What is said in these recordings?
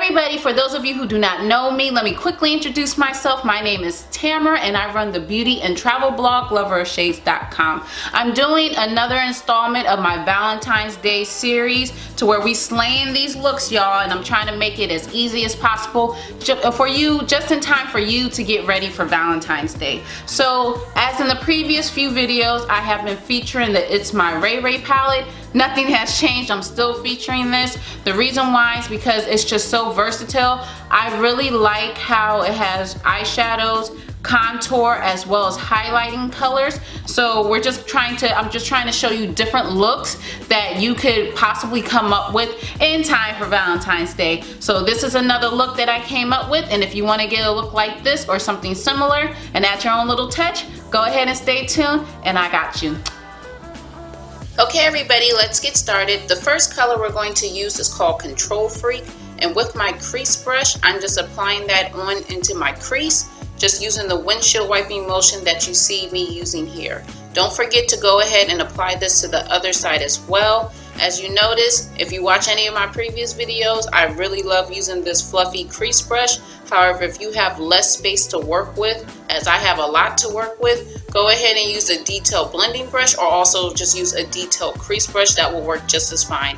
everybody, for those of you who do not know me, let me quickly introduce myself. My name is Tamara and I run the beauty and travel blog Loverofshades.com. I'm doing another installment of my Valentine's Day series to where we slaying these looks, y'all, and I'm trying to make it as easy as possible for you, just in time for you to get ready for Valentine's Day. So as in the previous few videos, I have been featuring the It's My RayeRaye palette. Nothing has changed. I'm still featuring this. The reason why is because it's just so versatile. I really like how it has eyeshadows, contour, as well as highlighting colors. So I'm just trying to show you different looks that you could possibly come up with in time for Valentine's Day. So this is another look that I came up with, and if you want to get a look like this or something similar and add your own little touch, go ahead and stay tuned, and I got you. Okay everybody, let's get started. The first color we're going to use is called Control Freak, and with my crease brush, I'm just applying that on into my crease, just using the windshield wiping motion that you see me using here. Don't forget to go ahead and apply this to the other side as well. As you notice, if you watch any of my previous videos, I really love using this fluffy crease brush. However, if you have less space to work with, as I have a lot to work with, go ahead and use a detail blending brush, or also just use a detail crease brush. That will work just as fine.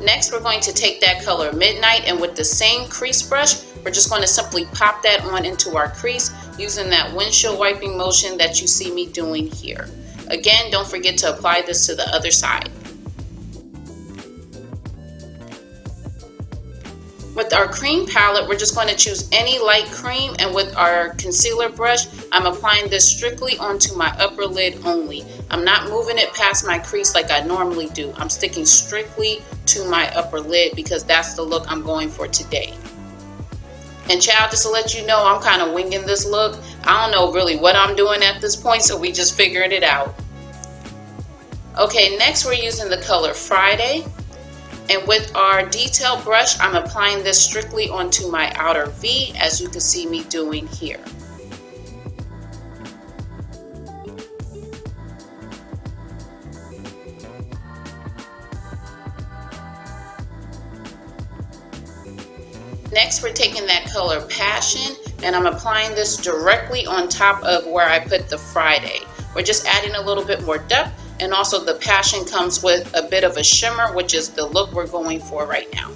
Next, we're going to take that color Midnight, and with the same crease brush, we're just going to simply pop that on into our crease using that windshield wiping motion that you see me doing here. Again, don't forget to apply this to the other side. With our cream palette, we're just going to choose any light cream, and with our concealer brush, I'm applying this strictly onto my upper lid only. I'm not moving it past my crease like I normally do. I'm sticking strictly to my upper lid because that's the look I'm going for today. And child, just to let you know, I'm kind of winging this look. I don't know really what I'm doing at this point, so we just figured it out. Okay, next we're using the color Friday. And with our detail brush, I'm applying this strictly onto my outer V, as you can see me doing here. Next, we're taking that color Passion, and I'm applying this directly on top of where I put the Friday. We're just adding a little bit more depth, and also the Passion comes with a bit of a shimmer, which is the look we're going for right now.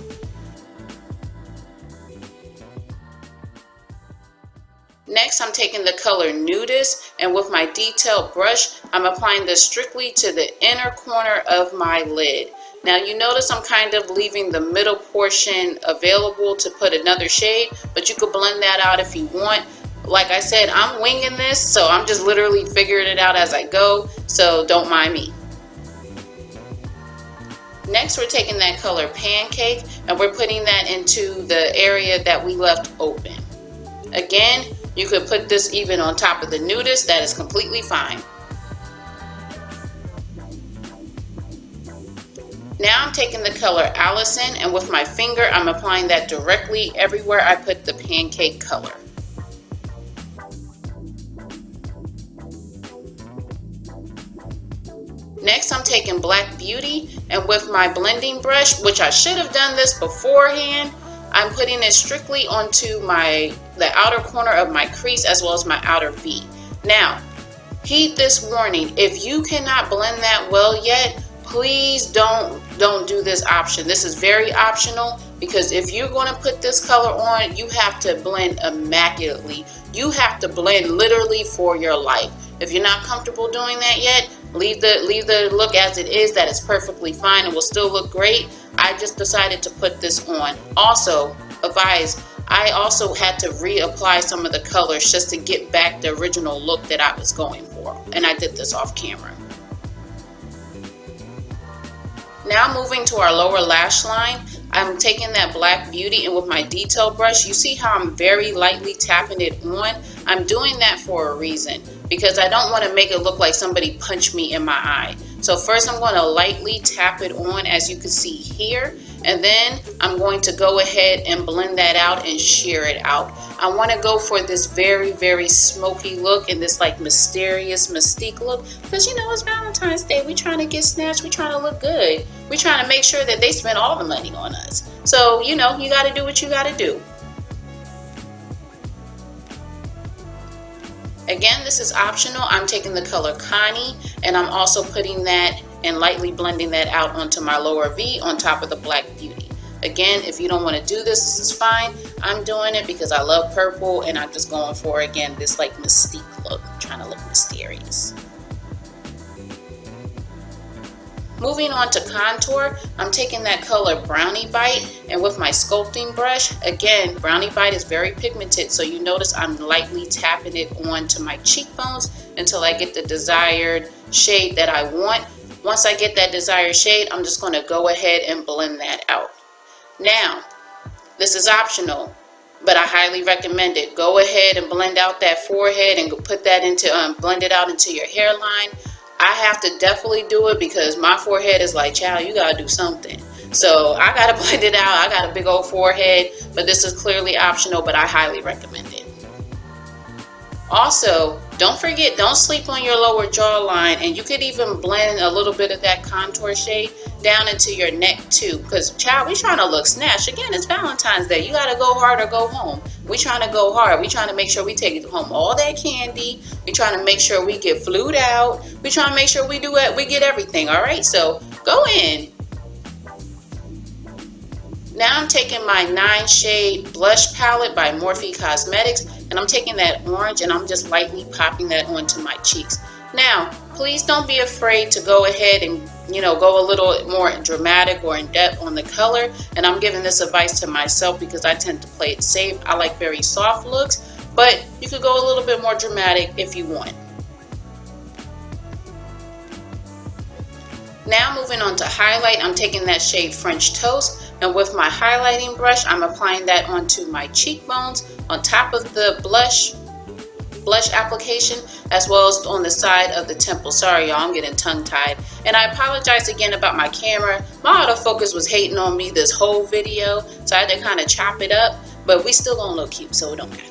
Next, I'm taking the color Nudist, and with my detailed brush, I'm applying this strictly to the inner corner of my lid. Now you notice I'm kind of leaving the middle portion available to put another shade, but you could blend that out if you want. Like I said, I'm winging this, so I'm just literally figuring it out as I go, so don't mind me. Next, we're taking that color Pancake, and we're putting that into the area that we left open. Again, you could put this even on top of the Nudist. That is completely fine. Now I'm taking the color Allison, and with my finger, I'm applying that directly everywhere I put the pancake color. Next, I'm taking Black Beauty, and with my blending brush, which I should have done this beforehand, I'm putting it strictly onto the outer corner of my crease as well as my outer V. Now, heed this warning: if you cannot blend that well yet, please don't do this option. This is very optional, because if you're going to put this color on, you have to blend immaculately. You have to blend literally for your life. If you're not comfortable doing that yet, leave the look as it is. That is perfectly fine and will still look great. I just decided to put this on. Also, advise, I also had to reapply some of the colors just to get back the original look that I was going for, and I did this off camera. Now moving to our lower lash line, I'm taking that Black Beauty, and with my detail brush, you see how I'm very lightly tapping it on? I'm doing that for a reason, because I don't want to make it look like somebody punched me in my eye. So first I'm going to lightly tap it on, as you can see here, And then I'm going to go ahead and blend that out and sheer it out. I want to go for this very, very smoky look and this like mysterious mystique look, because you know it's Valentine's Day. We're trying to get snatched. We're trying to look good. We're trying to make sure that they spend all the money on us. So, you know, you got to do what you got to do. Again, this is optional. I'm taking the color Connie, and I'm also putting that and lightly blending that out onto my lower V on top of the Black Beauty. Again, if you don't want to do this, this is fine. I'm doing it because I love purple, and I'm just going for, again, this like mystique look. I'm trying to look mysterious. Moving on to contour, I'm taking that color Brownie Bite, and with my sculpting brush, again, Brownie Bite is very pigmented, so you notice I'm lightly tapping it onto my cheekbones until I get the desired shade that I want. Once I get that desired shade, I'm just going to go ahead and blend that out. Now, this is optional, but I highly recommend it. Go ahead and blend out that forehead and put that into, blend it out into your hairline. I have to definitely do it because my forehead is like, child, you gotta do something. So I gotta blend it out. I got a big old forehead, but this is clearly optional, but I highly recommend it. Also, don't forget, don't sleep on your lower jawline, and you could even blend a little bit of that contour shade down into your neck too, because child, we trying to look snatched. Again, it's Valentine's Day. You gotta go hard or go home. We trying to go hard. We trying to make sure we take home all that candy. We trying to make sure we get flued out. We trying to make sure we do it. We get everything. All right, so go in. Now I'm taking my 9-shade blush palette by Morphe Cosmetics, and I'm taking that orange and I'm just lightly popping that onto my cheeks. Now, please don't be afraid to go ahead and, you know, go a little more dramatic or in depth on the color. And I'm giving this advice to myself because I tend to play it safe. I like very soft looks, but you could go a little bit more dramatic if you want. Now moving on to highlight, I'm taking that shade French Toast, and with my highlighting brush, I'm applying that onto my cheekbones on top of the blush application, as well as on the side of the temple. Sorry y'all, I'm getting tongue-tied. And I apologize again about my camera. My autofocus was hating on me this whole video, so I had to kind of chop it up, but we still gonna look cute, so it don't matter.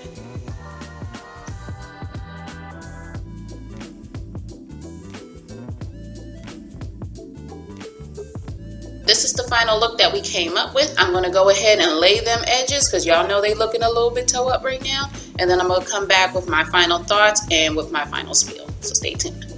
This is the final look that we came up with. I'm gonna go ahead and lay them edges because y'all know they looking a little bit toe up right now. And then I'm gonna come back with my final thoughts and with my final spiel. So stay tuned.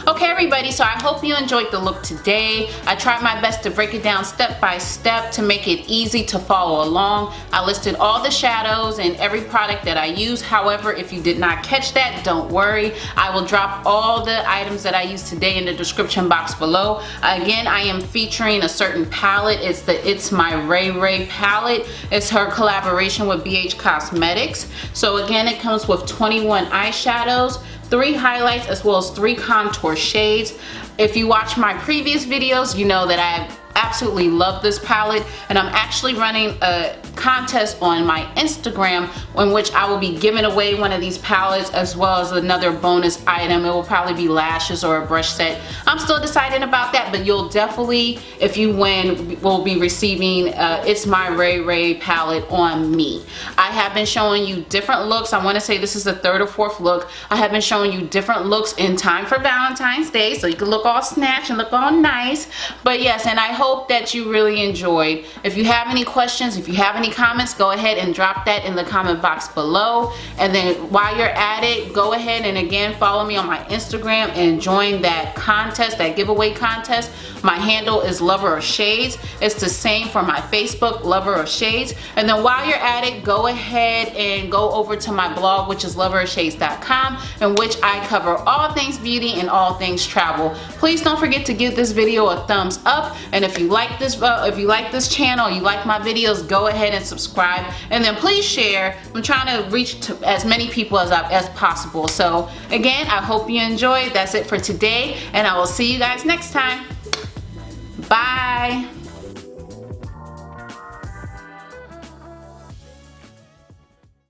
Okay everybody, so I hope you enjoyed the look today. I tried my best to break it down step by step to make it easy to follow along. I listed all the shadows and every product that I use. However, if you did not catch that, don't worry. I will drop all the items that I used today in the description box below. Again, I am featuring a certain palette. It's the It's My RayeRaye palette. It's her collaboration with BH Cosmetics. So again, it comes with 21 eyeshadows, 3 highlights, as well as 3 contour shades. If you watch my previous videos, you know that I absolutely love this palette, and I'm actually running a contest on my Instagram in which I will be giving away one of these palettes as well as another bonus item. It will probably be lashes or a brush set. I'm still deciding about that, but you'll definitely, if you win, will be receiving It's My RayeRaye palette on me. I have been showing you different looks. I want to say this is the 3rd or 4th look. I have been showing you different looks in time for Valentine's Day, so you can look all snatched and look all nice. But yes, and I hope that you really enjoyed. If you have any questions, if you have any comments, go ahead and drop that in the comment box below. And then while you're at it, go ahead and again follow me on my Instagram and join that contest, that giveaway contest. My handle is Loverofshades. It's the same for my Facebook, Loverofshades. And then while you're at it, go ahead and go over to my blog, which is Loverofshades.com, in which I cover all things beauty and all things travel. Please don't forget to give this video a thumbs up, and if you like this channel, you like my videos, go ahead and subscribe, and then please share. I'm trying to reach to as many people as possible. So again, I hope you enjoyed. That's it for today, and I will see you guys next time. Bye.